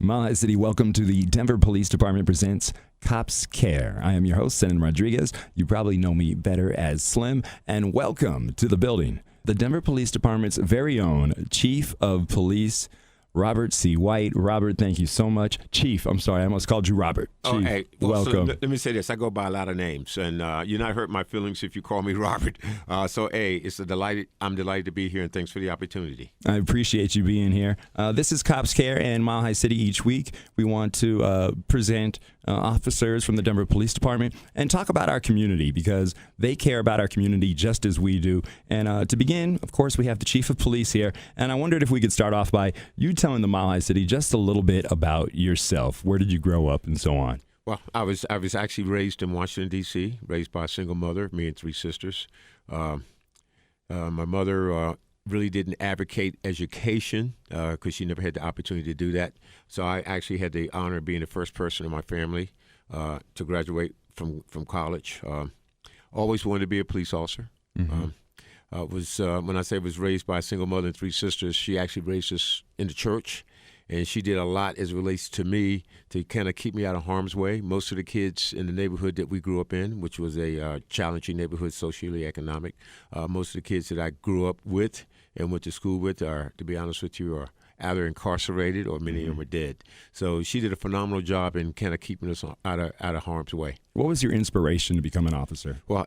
Mile High City, welcome to the Denver Police Department presents Cops Care. I am your host, Senan Rodriguez. You probably know me better as Slim, and welcome to the building. The Denver Police Department's very own Chief of Police, Robert C. White. Robert, thank you so much. Chief, I'm sorry, I almost called you Robert. Chief, hey, welcome. So, let me say this. I go by a lot of names, and you're not hurt my feelings if you call me Robert. I'm delighted to be here, and thanks for the opportunity. I appreciate you being here. This is Cops Care and Mile High City. Each week, we want to present officers from the Denver Police Department and talk about our community because they care about our community just as we do. And to begin, of course, we have the Chief of Police here, and I wondered if we could start off by you telling the Mile High City just a little bit about yourself. Where did you grow up and so on? Well, I was actually raised in Washington, D.C., raised by a single mother, me and three sisters. My mother really didn't advocate education because she never had the opportunity to do that. So I actually had the honor of being the first person in my family to graduate from college. Always wanted to be a police officer. Mm-hmm. When I say was raised by a single mother and three sisters, she actually raised us in the church. And she did a lot as it relates to me to kind of keep me out of harm's way. Most of the kids in the neighborhood that we grew up in, which was a challenging neighborhood, socially economic, most of the kids that I grew up with and went to school with are, to be honest with you, are either incarcerated or many of them are dead. So she did a phenomenal job in kind of keeping us out of harm's way. What was your inspiration to become an officer? Well,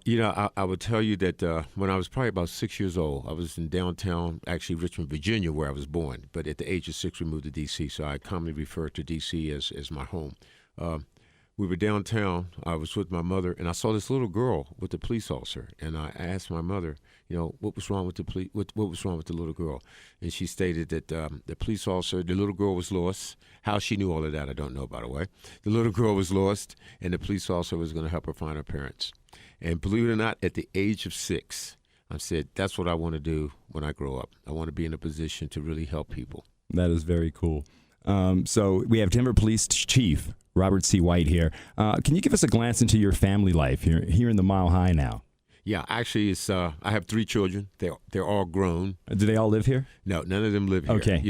I would tell you that when I was probably about 6 years old, I was in downtown, actually Richmond, Virginia, where I was born. But at the age of 6, we moved to D.C., so I commonly refer to D.C. as my home. We were downtown. I was with my mother, and I saw this little girl with the police officer. And I asked my mother, what was wrong with the what was wrong with the little girl? And she stated that the police officer, the little girl was lost. How she knew all of that, I don't know, by the way. The little girl was lost, and the police officer was going to help her find her parents. And believe it or not, at the age of 6, I said, that's what I want to do when I grow up. I want to be in a position to really help people. That is very cool. So we have Denver Police Chief Robert C. White here. Can you give us a glance into your family life here in the Mile High now? Yeah, actually, it's I have 3 children. They're all grown. Do they all live here? No, none of them live here. Okay.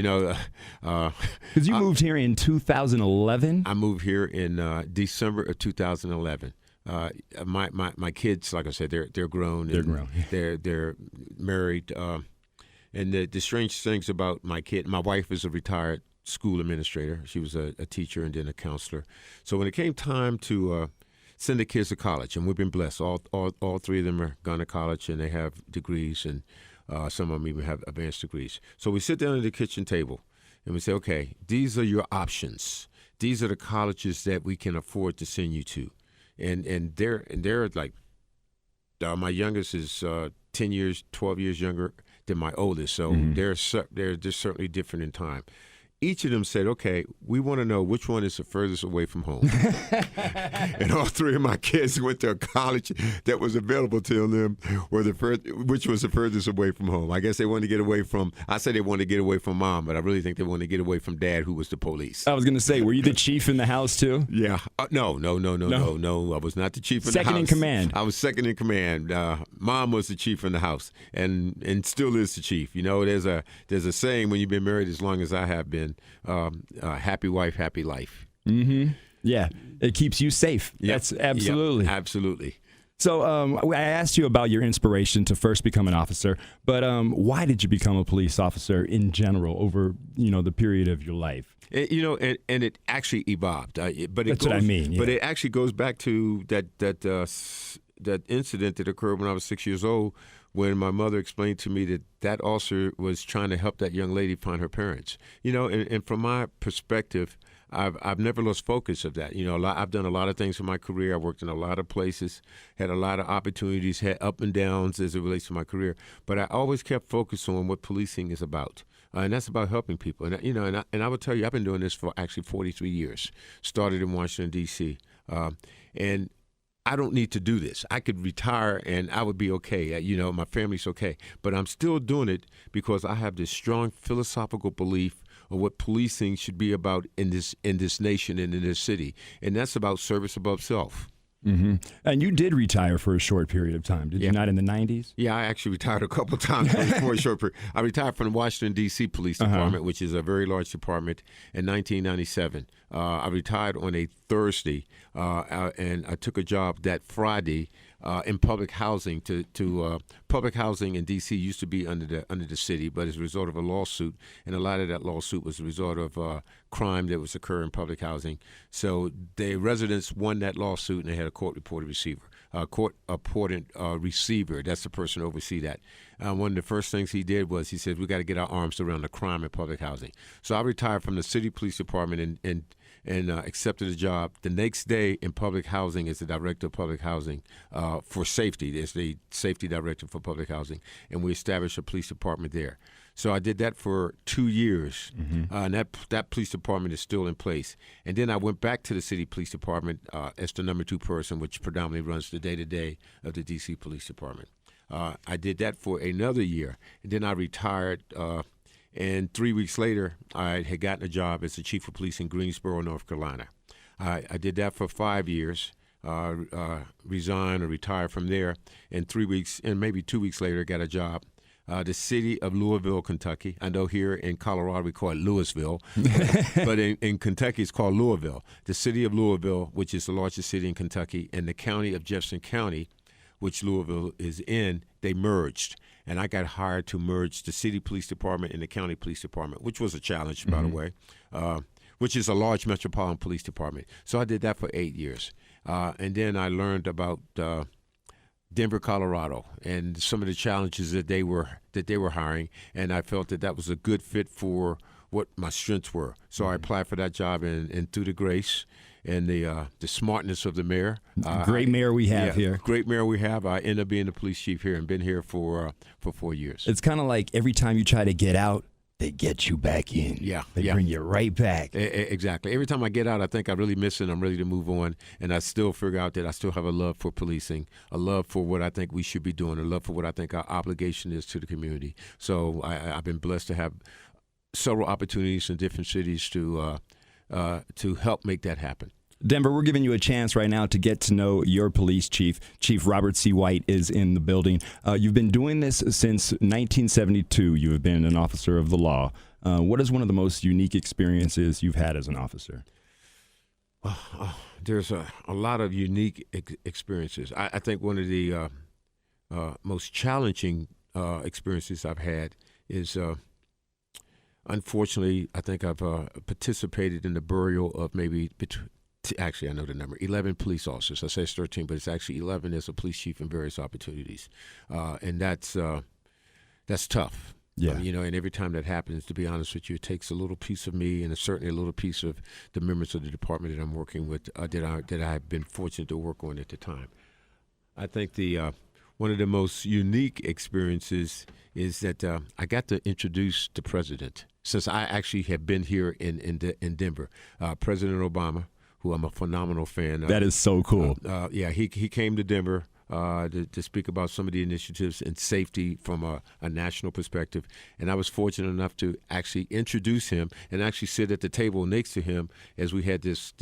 Because you moved here in 2011. I moved here in December of 2011. My kids, like I said, they're grown. They're grown. They're married. And the strange things about my wife is a retired school administrator. She was a teacher and then a counselor. So when it came time to send the kids to college, and we've been blessed. All 3 of them are gone to college, and they have degrees, and some of them even have advanced degrees. So we sit down at the kitchen table, and we say, okay, these are your options. These are the colleges that we can afford to send you to. And they're like, my youngest is 10 years, 12 years younger than my oldest. So they're certainly different in time. Each of them said, okay, we want to know which one is the furthest away from home. And all 3 of my kids went to a college that was available to them, which was the furthest away from home. I guess they wanted to get away from, I said they wanted to get away from mom, but I really think they wanted to get away from dad, who was the police. I was going to say, were you the chief in the house too? Yeah. No. I was not the chief in the house. Second in command. I was second in command. Mom was the chief in the house and still is the chief. There's a saying when you've been married as long as I have been, happy wife, happy life. Mm-hmm. Yeah, it keeps you safe. Yep. That's absolutely. Yep. Absolutely. So I asked you about your inspiration to first become an officer, but why did you become a police officer in general over the period of your life? And it actually evolved. That's what I mean. Yeah. But it actually goes back to that incident that occurred when I was 6 years old, when my mother explained to me that officer was trying to help that young lady find her parents. And from my perspective, I've never lost focus of that. I've done a lot of things in my career. I worked in a lot of places, had a lot of opportunities, had up and downs as it relates to my career. But I always kept focused on what policing is about. And that's about helping people. And I would tell you, I've been doing this for actually 43 years. Started in Washington, D.C. And I don't need to do this. I could retire and I would be okay. My family's okay. But I'm still doing it because I have this strong philosophical belief of what policing should be about in this nation and in this city. And that's about service above self. Mm-hmm. And you did retire for a short period of time, did you not, in the 90s? Yeah, I actually retired a couple of times for a short period. I retired from the Washington, D.C. Police Department, which is a very large department, in 1997. I retired on a Thursday, and I took a job that Friday in public housing. Public housing in D.C. used to be under the city, but as a result of a lawsuit, and a lot of that lawsuit was a result of crime that was occurring in public housing. So the residents won that lawsuit, and they had a court-appointed receiver. Receiver, that's the person to oversee that. One of the first things he did was he said, we got to get our arms around the crime in public housing. So I retired from the city police department and accepted a job the next day in public housing as the director of public housing for safety. As the safety director for public housing, and we established a police department there. So I did that for 2 years, and that police department is still in place. And then I went back to the city police department as the number 2 person, which predominantly runs the day-to-day of the D.C. Police Department. I did that for another year, and then I retired. And 3 weeks later, I had gotten a job as the chief of police in Greensboro, North Carolina. I did that for 5 years. Resigned or retired from there. And 3 weeks, and maybe 2 weeks later, got a job. The city of Louisville, Kentucky. I know here in Colorado we call it Louisville, but in Kentucky it's called Louisville. The city of Louisville, which is the largest city in Kentucky, and the county of Jefferson County, which Louisville is in, they merged. And I got hired to merge the city police department and the county police department, which was a challenge, by the way, which is a large metropolitan police department. So I did that for 8 years. And then I learned about Denver, Colorado, and some of the challenges that they were hiring, and I felt that was a good fit for what my strengths were. So I applied for that job, and through the grace and the smartness of the mayor, great mayor we have here. Great mayor we have. I ended up being the police chief here and been here for 4 years. It's kind of like every time you try to get out, they get you back in. They bring you right back. Exactly. Every time I get out, I think I really miss it. I'm ready to move on, and I still figure out that I still have a love for policing, a love for what I think we should be doing, a love for what I think our obligation is to the community. So I've been blessed to have several opportunities in different cities to help make that happen. Denver, we're giving you a chance right now to get to know your police chief. Chief Robert C. White is in the building. You've been doing this since 1972. You have been an officer of the law. What is one of the most unique experiences you've had as an officer? There's a lot of unique experiences. I think one of the most challenging experiences I've had is, unfortunately, I think I've participated in the burial of maybe actually, I know the number, 11 police officers. I say it's 13, but it's actually 11 as a police chief in various opportunities. And that's tough. Yeah. And every time that happens, to be honest with you, it takes a little piece of me, and it's certainly a little piece of the members of the department that I'm working with, that I've been fortunate to work on at the time. I think one of the most unique experiences is that I got to introduce the president, since I actually have been here in Denver. President Obama, who I'm a phenomenal fan of. That is so cool. He came to Denver to speak about some of the initiatives in safety from a national perspective. And I was fortunate enough to actually introduce him and actually sit at the table next to him as we had this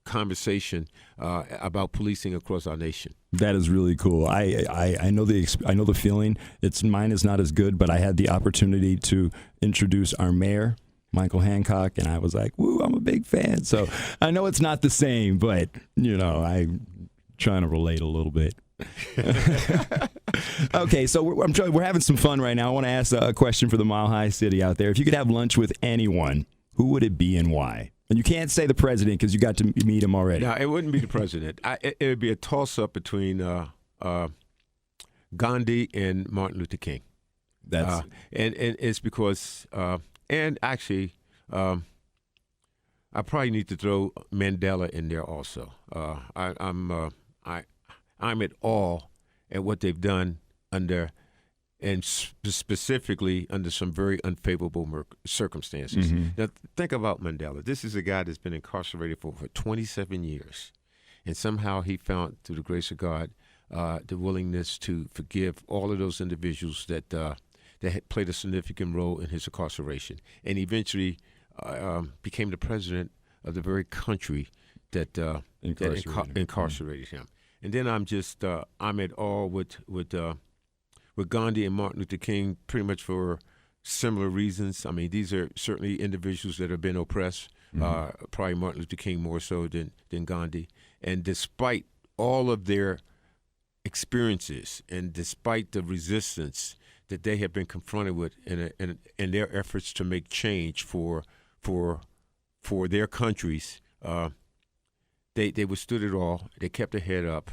conversation about policing across our nation. That is really cool. I know the feeling. Mine is not as good, but I had the opportunity to introduce our mayor, Michael Hancock, and I was like, woo, I'm a big fan. So I know it's not the same, but, I'm trying to relate a little bit. Okay, so we're having some fun right now. I want to ask a question for the Mile High City out there. If you could have lunch with anyone, who would it be and why? And you can't say the president because you got to meet him already. No, it wouldn't be the president. It would be a toss-up between Gandhi and Martin Luther King. And it's because... And actually, I probably need to throw Mandela in there also. I'm at awe at what they've done and specifically under some very unfavorable circumstances. Mm-hmm. Now, think about Mandela. This is a guy that's been incarcerated for 27 years, and somehow he found, through the grace of God, the willingness to forgive all of those individuals that had played a significant role in his incarceration, and eventually became the president of the very country that incarcerated him. And then I'm at all with Gandhi and Martin Luther King, pretty much for similar reasons. I mean, these are certainly individuals that have been oppressed. Probably Martin Luther King more so than Gandhi. And despite all of their experiences and despite the resistance that they have been confronted with in their efforts to make change for their countries, they withstood it all. They kept their head up,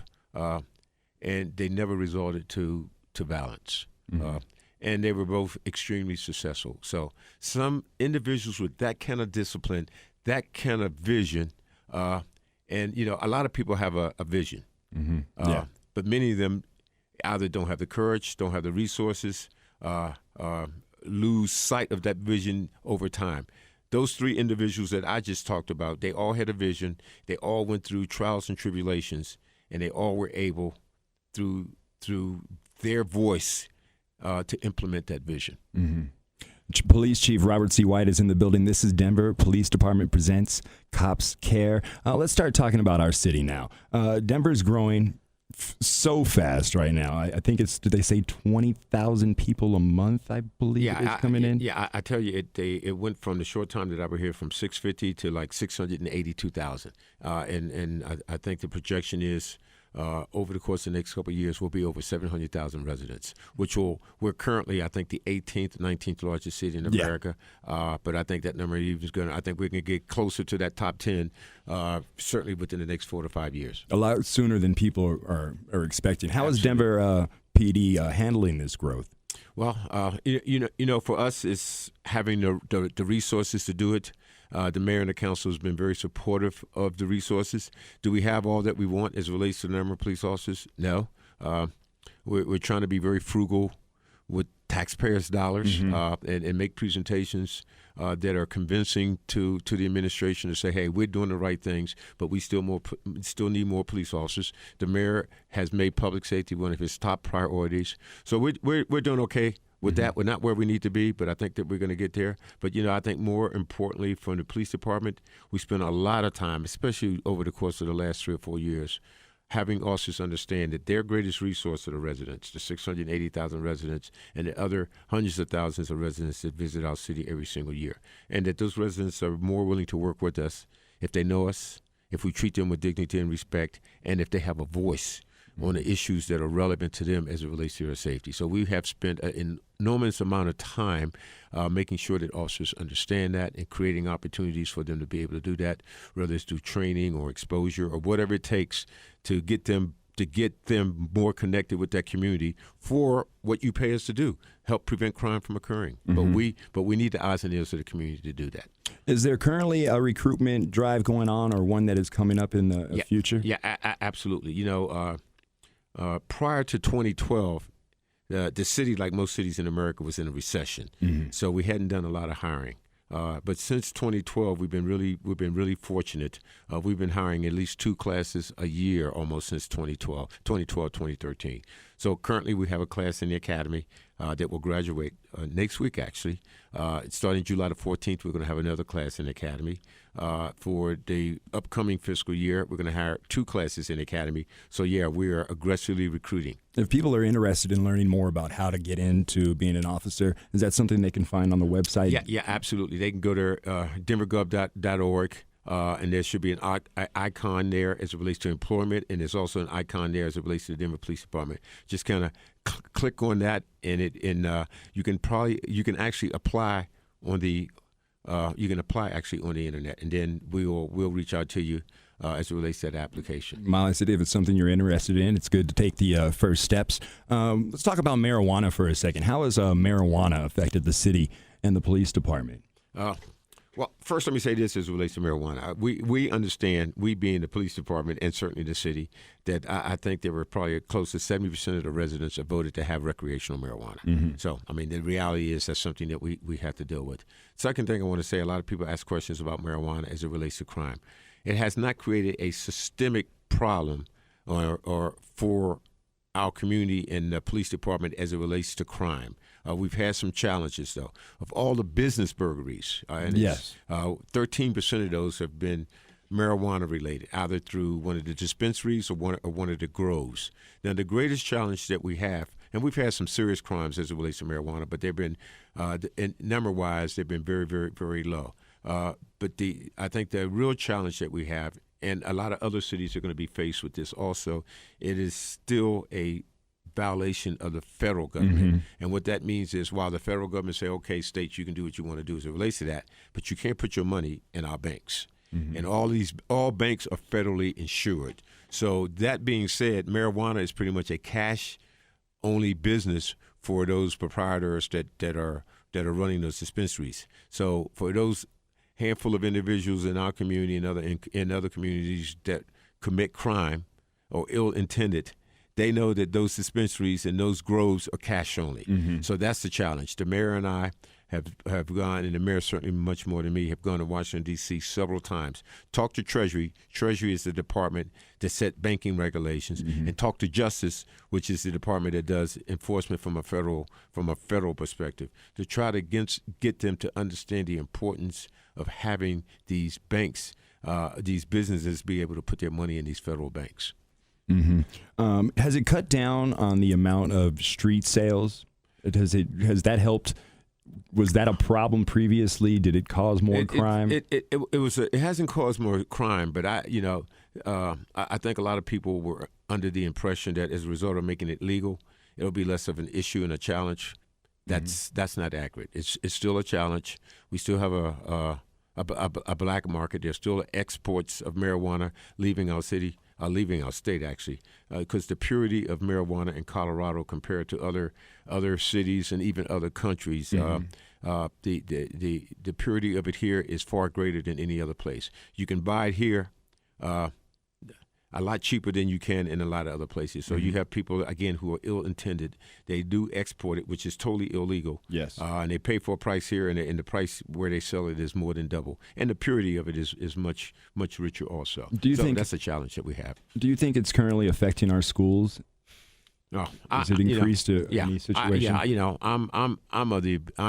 and they never resorted to violence. And they were both extremely successful. So some individuals with that kind of discipline, that kind of vision, and a lot of people have a vision, but many of them either don't have the courage, don't have the resources, lose sight of that vision over time. Those three individuals that I just talked about, they all had a vision. They all went through trials and tribulations, and they all were able, through their voice, to implement that vision. Police Chief Robert C. White is in the building. This is Denver Police Department presents Cops Care. Let's start talking about our city now. Denver's growing so fast right now. I think did they say 20,000 people a month, I believe, is coming in? Yeah, I tell you, it went from the short time that I was here from 650 to like 682,000. And I think the projection is over the course of the next couple of years, we'll be over 700,000 residents, we're currently, I think, the 18th, 19th largest city in America. But I think that number is I think we're going to get closer to that top 10, certainly within the next 4 to 5 years. A lot sooner than people are expecting. How is Denver PD handling this growth? Well, for us, it's having the resources to do it. The mayor and the council has been very supportive of the resources. Do we have all that we want as it relates to the number of police officers? No. We're trying to be very frugal with taxpayers' dollars and make presentations that are convincing to the administration to say, hey, we're doing the right things, but we still need more police officers. The mayor has made public safety one of his top priorities. So we're doing okay with that. We're not where we need to be, but I think that we're going to get there. But, I think more importantly from the police department, we spend a lot of time, especially over the course of the last 3 or 4 years, having officers understand that their greatest resource are the residents, the 680,000 residents, and the other hundreds of thousands of residents that visit our city every single year. And that those residents are more willing to work with us if they know us, if we treat them with dignity and respect, and if they have a voice on the issues that are relevant to them as it relates to their safety. So we have spent an enormous amount of time making sure that officers understand that and creating opportunities for them to be able to do that, whether it's through training or exposure or whatever it takes to get them more connected with that community for what you pay us to do, help prevent crime from occurring. But we need the eyes and ears of the community to do that. Is there currently a recruitment drive going on, or one that is coming up in the future? Yeah, absolutely. Prior to 2012, the city, like most cities in America, was in a recession. So we hadn't done a lot of hiring. But since 2012, we've been really fortunate. We've been hiring at least 2 classes a year almost since 2013. So currently we have a class in the academy that will graduate next week, actually. Starting July the 14th, we're going to have another class in the academy. For the upcoming fiscal year, we're going to hire 2 classes in the academy. So, we are aggressively recruiting. If people are interested in learning more about how to get into being an officer, is that something they can find on the website? Yeah, absolutely. They can go to denvergov.org. And there should be an icon there as it relates to employment, and there's also an icon there as it relates to the Denver Police Department. Just kind of click on that, and you can actually apply on the on the internet, and then we'll reach out to you as it relates to that application. Molly said if it's something you're interested in, it's good to take the first steps. Let's talk about marijuana for a second. How has marijuana affected the city and the police department? Well, first let me say this as it relates to marijuana. We understand, we being the police department and certainly the city, that I think there were probably close to 70% of the residents that voted to have recreational marijuana. So, the reality is that's something that we have to deal with. Second thing I want to say, a lot of people ask questions about marijuana as it relates to crime. It has not created a systemic problem or for our community and the police department as it relates to crime. We've had some challenges, though. Of all the business burglaries, 13% of those have been marijuana related, either through one of the dispensaries or one of the grows. Now, the greatest challenge that we have, and we've had some serious crimes as it relates to marijuana, but they've been, number-wise, they've been very, very, very low. But I think the real challenge that we have, and a lot of other cities are going to be faced with this also, it is still a violation of the federal government. Mm-hmm. And what that means is, while the federal government say, okay, states, you can do what you want to do as it relates to that, but you can't put your money in our banks. Mm-hmm. And all banks are federally insured. So that being said, marijuana is pretty much a cash-only business for those proprietors that are running those dispensaries. So for those handful of individuals in our community and in other communities that commit crime or ill-intended, they know that those dispensaries and those grows are cash only. Mm-hmm. So that's the challenge. The mayor and I have gone, and the mayor certainly much more than me, have gone to Washington, D.C. several times. Talked to Treasury. Treasury is the department that set banking regulations. Mm-hmm. And talk to Justice, which is the department that does enforcement from a federal perspective, to try to get them to understand the importance of having these banks, these businesses be able to put their money in these federal banks. Mm-hmm. Has it cut down on the amount of street sales? Has that helped? Was that a problem previously? Did it cause more crime? It hasn't caused more crime, but I think a lot of people were under the impression that as a result of making it legal, it'll be less of an issue and a challenge. That's not accurate. It's still a challenge. We still have a black market. There's still exports of marijuana leaving our city. Leaving our state, actually, because the purity of marijuana in Colorado compared to other cities and even other countries, the purity of it here is far greater than any other place. You can buy it here a lot cheaper than you can in a lot of other places. So you have people, again, who are ill-intended. They do export it, which is totally illegal. Yes. And they pay for a price here, and the price where they sell it is more than double. And the purity of it is much, much richer also. Do you think that's a challenge that we have? Do you think it's currently affecting our schools? No. Has it increased any situation? I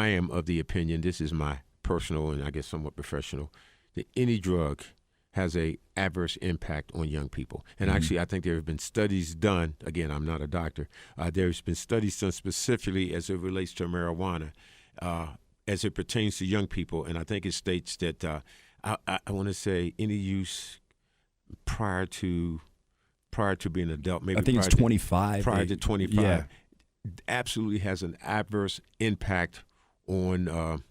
am of the opinion, this is my personal and I guess somewhat professional, that any drug has a adverse impact on young people. And actually, I think there have been studies done, again, I'm not a doctor, there's been studies done specifically as it relates to marijuana, as it pertains to young people. And I think it states that, I want to say, any use prior to being an adult, maybe I think it's 25. Prior to 25, yeah. Absolutely has an adverse impact on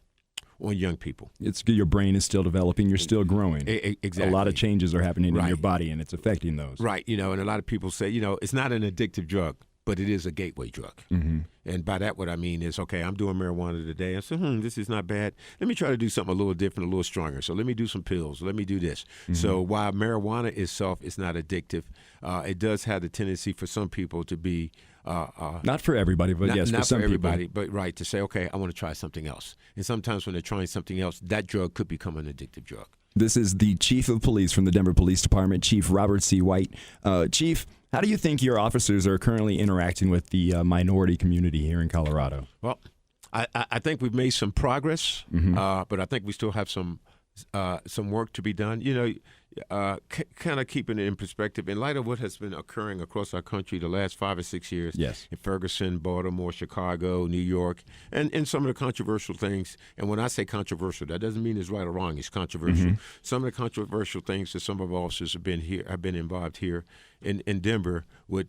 young people. It's your brain is still developing. You're still growing. Exactly. A lot of changes are happening in your body, and it's affecting those. Right. And a lot of people say, it's not an addictive drug, but it is a gateway drug. Mm-hmm. And by that, what I mean is, okay, I'm doing marijuana today. I said, this is not bad. Let me try to do something a little different, a little stronger. So let me do some pills. Let me do this. Mm-hmm. So while marijuana itself is not addictive, it does have the tendency for some people to be not for everybody, but yes, not for some for everybody, people. but to say, okay, I want to try something else. And sometimes when they're trying something else, that drug could become an addictive drug. This is the Chief of Police from the Denver Police Department, Chief Robert C. White. Chief, how do you think your officers are currently interacting with the minority community here in Colorado? Well, I think we've made some progress, but I think we still have some work to be done. Kind of keeping it in perspective, in light of what has been occurring across our country the last 5 or 6 years, yes, in Ferguson, Baltimore, Chicago, New York, and some of the controversial things. And when I say controversial, that doesn't mean it's right or wrong. It's controversial. Mm-hmm. Some of the controversial things that some of our officers have been involved here in Denver with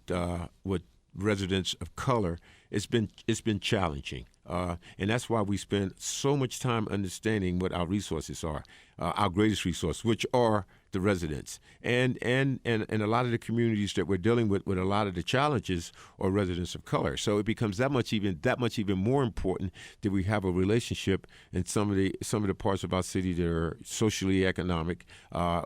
residents of color. It's been challenging. And that's why we spend so much time understanding what our resources are, our greatest resource, which are the residents. And a lot of the communities that we're dealing with a lot of the challenges are residents of color. So it becomes that much even more important that we have a relationship in some of the parts of our city that are socially economic,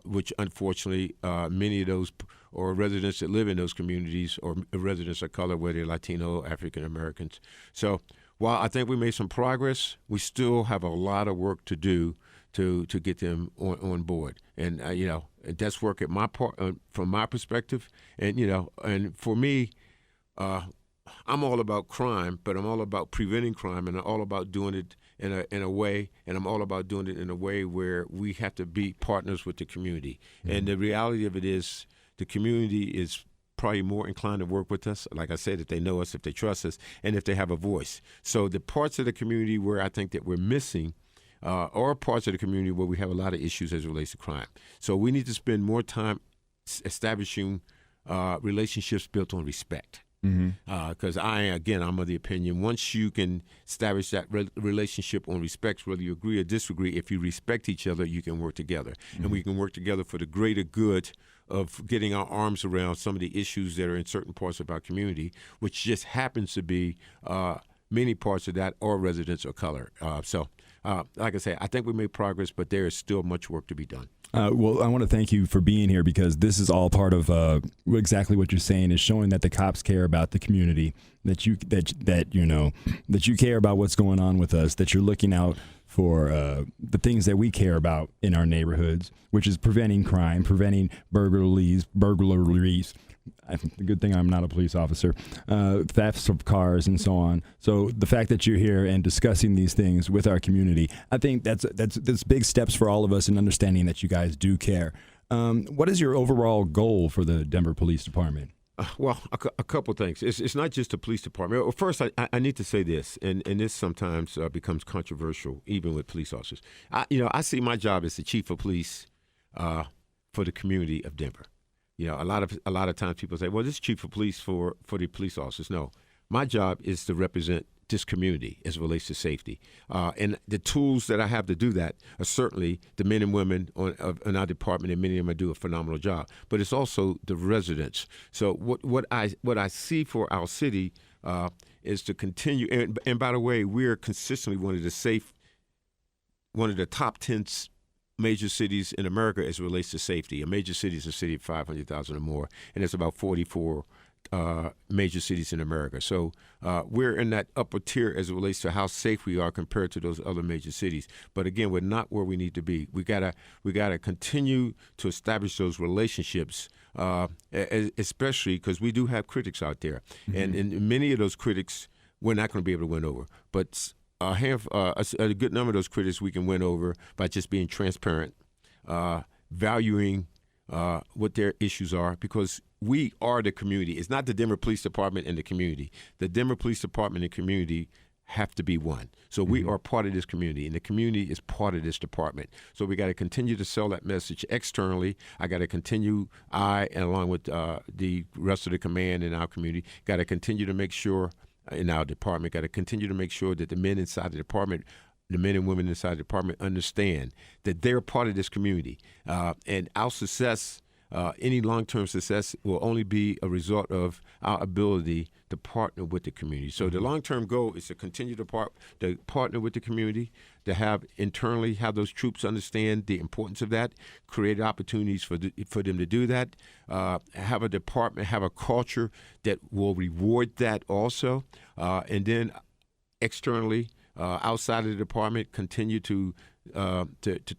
which unfortunately many of those or residents that live in those communities or residents of color, whether they're Latino, African Americans. So while I think we made some progress, we still have a lot of work to do to get them on board. And that's work at my part from my perspective. And and for me, I'm all about crime, but I'm all about preventing crime, and I'm all about doing it in a way, and I'm all about doing it in a way where we have to be partners with the community. Mm-hmm. And the reality of it is the community is probably more inclined to work with us, like I said, if they know us, if they trust us, and if they have a voice. So the parts of the community where I think that we're missing are parts of the community where we have a lot of issues as it relates to crime. So we need to spend more time establishing relationships built on respect. Because I'm of the opinion, once you can establish that relationship on respect, whether you agree or disagree, if you respect each other, you can work together. Mm-hmm. And we can work together for the greater good of getting our arms around some of the issues that are in certain parts of our community, which just happens to be many parts of that are residents of color. Like I say, I think we made progress, but there is still much work to be done. Well, I want to thank you for being here, because this is all part of exactly what you're saying, is showing that the cops care about the community, that you care about what's going on with us, that you're looking out for the things that we care about in our neighborhoods, which is preventing crime, preventing burglaries. I think the good thing I'm not a police officer, thefts of cars and so on. So the fact that you're here and discussing these things with our community, I think that's big steps for all of us in understanding that you guys do care. What is your overall goal for the Denver Police Department? Well, a couple things. It's not just the police department. Well, first, I need to say this, and this sometimes becomes controversial, even with police officers. I see my job as the chief of police for the community of Denver. A lot of times people say, well, this is chief of police for the police officers. No, my job is to represent this community as it relates to safety. And the tools that I have to do that are certainly the men and women in our department, and many of them do a phenomenal job. But it's also the residents. So what I see for our city is to continue. And by the way, we're consistently one of the top 10 major cities in America as it relates to safety. A major city is a city of 500,000 or more, and there's about 44 major cities in America. So we're in that upper tier as it relates to how safe we are compared to those other major cities. But again, we're not where we need to be. We gotta continue to establish those relationships, especially because we do have critics out there, mm-hmm. and many of those critics we're not going to be able to win over. But a good number of those critics we can win over by just being transparent, valuing what their issues are, because we are the community. It's not the Denver Police Department and the community. The Denver Police Department and community have to be one. So we are part of this community, and the community is part of this department. So we got to continue to sell that message externally. I got to continue, and along with the rest of the command in our community, got to continue to make sure in our department, got to continue to make sure that the men inside the department, the men and women inside the department understand that they're part of this community. And our success, any long-term success, will only be a result of our ability to partner with the community. So the long-term goal is to continue to partner with the community, to have internally have those troops understand the importance of that, create opportunities for them to do that, have a department, have a culture that will reward that also, and then externally, outside of the department, continue to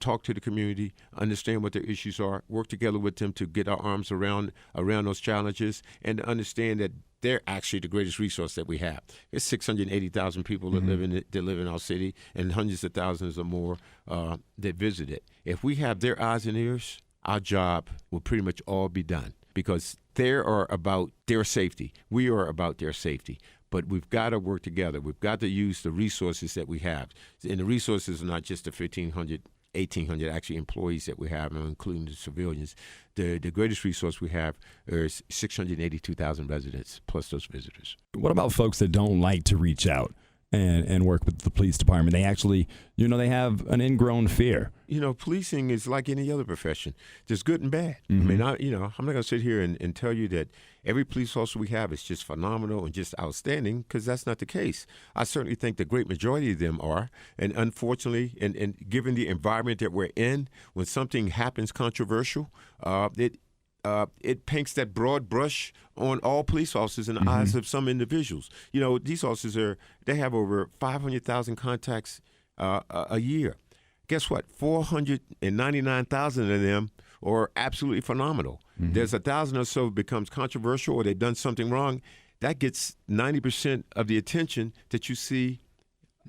talk to the community, understand what their issues are, work together with them to get our arms around those challenges, and to understand that they're actually the greatest resource that we have. It's 680,000 people that live in our city, and hundreds of thousands or more that visit it. If we have their eyes and ears, our job will pretty much all be done, because they are about their safety. We are about their safety. But we've got to work together. We've got to use the resources that we have. And the resources are not just the 1,500, 1,800 actually employees that we have, including the civilians. The greatest resource we have is 682,000 residents plus those visitors. What about folks that don't like to reach out and work with the police department? They actually, they have an ingrown fear. Policing is like any other profession. There's good and bad. Mm-hmm. I mean, I'm not going to sit here and tell you that every police officer we have is just phenomenal and just outstanding, because that's not the case. I certainly think the great majority of them are. And unfortunately, and given the environment that we're in, when something happens controversial, it paints that broad brush on all police officers in the eyes of some individuals. These officers they have over 500,000 contacts a year. Guess what? 499,000 of them are absolutely phenomenal. Mm-hmm. There's 1,000 or so becomes controversial, or they've done something wrong. That gets 90% of the attention that you see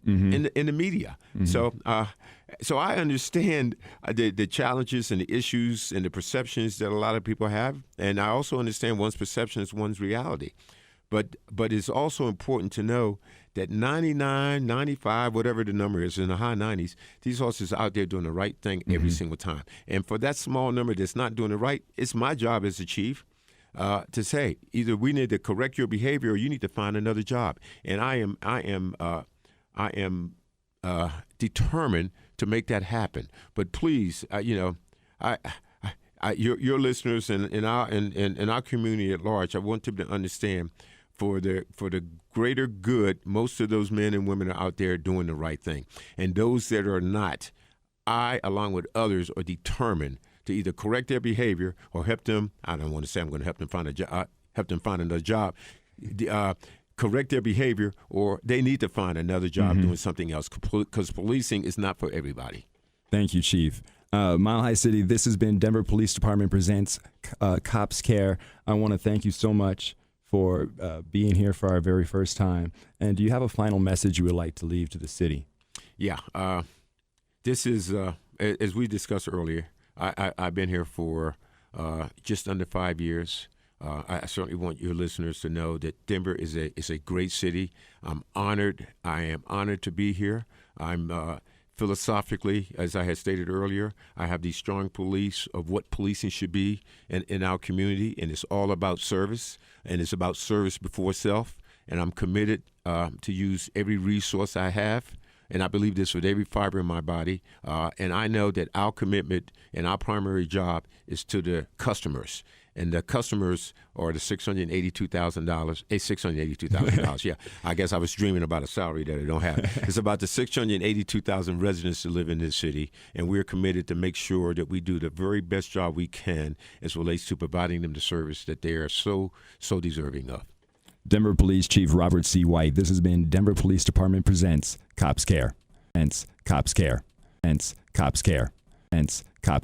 in the media. So I understand the challenges and the issues and the perceptions that a lot of people have, and I also understand one's perception is one's reality. But it's also important to know that 99, 95, whatever the number is, in the high 90s, these officers are out there doing the right thing every single time. And for that small number that's not doing it right, it's my job as the chief to say either we need to correct your behavior or you need to find another job. And I am determined to make that happen. But please, your listeners and our community at large, I want them to understand, for the greater good, most of those men and women are out there doing the right thing. And those that are not, I, along with others, are determined to either correct their behavior or help them. I don't want to say I'm going to help them find a job, help them find another job. Correct their behavior, or they need to find another job doing something else, because policing is not for everybody. Thank you, Chief. Mile High City, this has been Denver Police Department Presents Cops Care. I want to thank you so much for being here for our very first time. And do you have a final message you would like to leave to the city? Yeah. This is, as we discussed earlier, I've been here for just under 5 years. I certainly want your listeners to know that Denver is a great city. I'm honored. I am honored to be here. I'm philosophically, as I had stated earlier, I have these strong beliefs of what policing should be in our community, and it's all about service, and it's about service before self. And I'm committed to use every resource I have, and I believe this with every fiber in my body. And I know that our commitment and our primary job is to the customers. And the customers are the $682,000. $682,000. Yeah, I guess I was dreaming about a salary that I don't have. It's about the 682,000 residents that live in this city, and we're committed to make sure that we do the very best job we can as relates to providing them the service that they are so deserving of. Denver Police Chief Robert C. White. This has been Denver Police Department Presents Cops Care. Hence, Cops Care. Hence, Cops Care. Hence,